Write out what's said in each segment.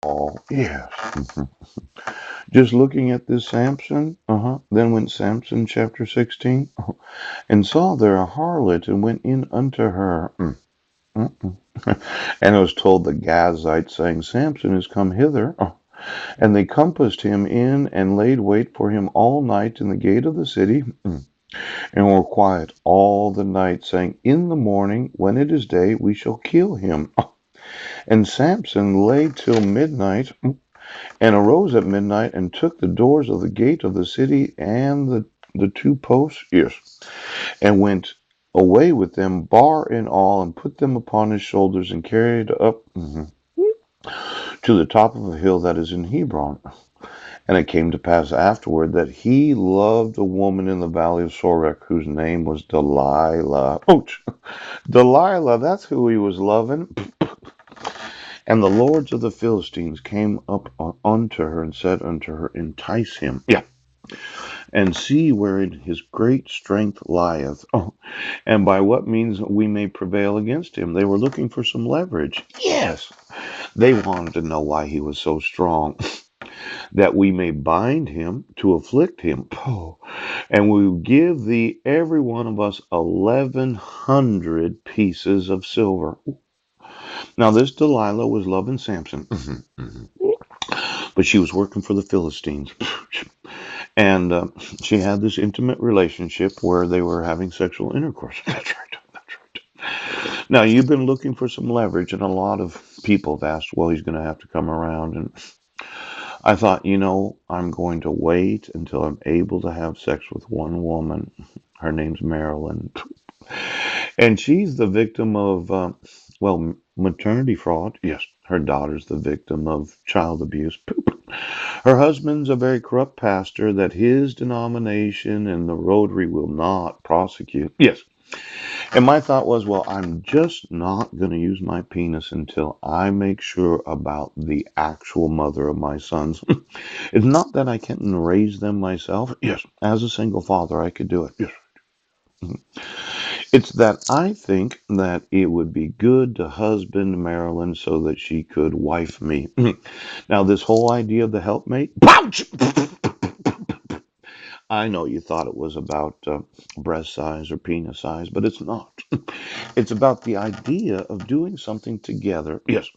all. Yes. Just looking at this Samson, then went Samson chapter 16, and saw there a harlot, and went in unto her. Mm. And it was told the Gazites, saying, Samson is come hither. And they compassed him in, and laid wait for him all night in the gate of the city, and were quiet all the night, saying, In the morning, when it is day, we shall kill him. And Samson lay till midnight, and arose at midnight, and took the doors of the gate of the city and the two posts, yes, and went away with them, bar and all, and put them upon his shoulders, and carried up to the top of a hill that is in Hebron. And it came to pass afterward that he loved a woman in the valley of Sorek, whose name was Delilah. Ouch! Delilah, that's who he was loving. And the lords of the Philistines came up unto her, and said unto her, Entice him, yeah, and see wherein his great strength lieth, and by what means we may prevail against him. They were looking for some leverage. Yes, they wanted to know why he was so strong, that we may bind him to afflict him. And we will give thee every one of us 1,100 pieces of silver. Now this Delilah was loving Samson, but she was working for the Philistines. And she had this intimate relationship where they were having sexual intercourse. That's right. That's right. Now, you've been looking for some leverage, and a lot of people have asked, well, he's going to have to come around. And I thought, I'm going to wait until I'm able to have sex with one woman. Her name's Marilyn. And she's the victim of, maternity fraud. Yes, her daughter's the victim of child abuse. Her husband's a very corrupt pastor that his denomination and the Rotary will not prosecute. Yes. And my thought was, well, I'm just not going to use my penis until I make sure about the actual mother of my sons. It's not that I can't raise them myself. Yes. As a single father, I could do it. Yes. It's that I think that it would be good to husband Marilyn so that she could wife me. Now, this whole idea of the helpmate, ouch! I know you thought it was about breast size or penis size, but it's not. It's about the idea of doing something together, yes,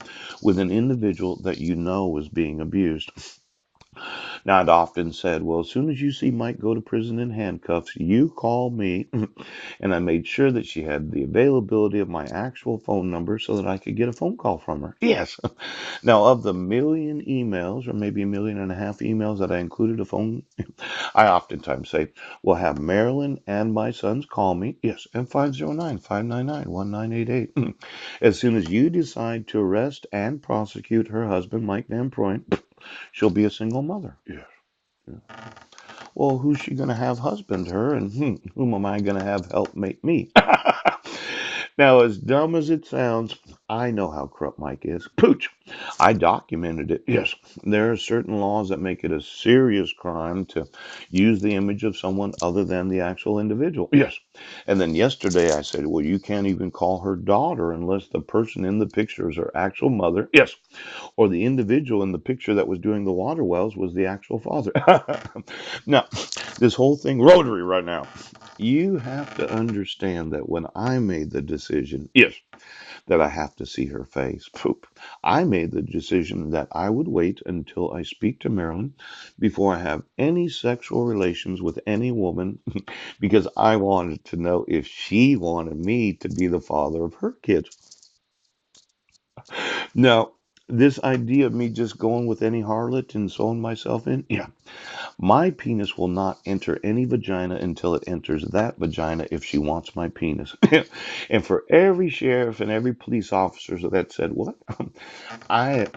with an individual that you know is being abused. Now, I'd often said, well, as soon as you see Mike go to prison in handcuffs, you call me. And I made sure that she had the availability of my actual phone number so that I could get a phone call from her. Yes. Now, of the million emails, or maybe 1.5 million emails that I included a phone, I oftentimes say, well, have Marilyn and my sons call me. Yes. And 509-599-1988. As soon as you decide to arrest and prosecute her husband, Mike Van Proyn, she'll be a single mother. Yes. Yeah. Well, who's she going to have husband her, and whom am I going to have help make me? Now, as dumb as it sounds, I know how corrupt Mike is. Pooch. I documented it. Yes, there are certain laws that make it a serious crime to use the image of someone other than the actual individual. Yes. And then yesterday I said, well, you can't even call her daughter unless the person in the picture is her actual mother. Yes. Or the individual in the picture that was doing the water wells was the actual father. Now, this whole thing, Rotary right now, you have to understand that when I made the decision, yes, that I have to see her face, poop, I made the decision that I would wait until I speak to Marilyn before I have any sexual relations with any woman because I wanted to know if she wanted me to be the father of her kids. Now, this idea of me just going with any harlot and sewing myself in, yeah, my penis will not enter any vagina until it enters that vagina if she wants my penis. And for every sheriff and every police officer that said, what? I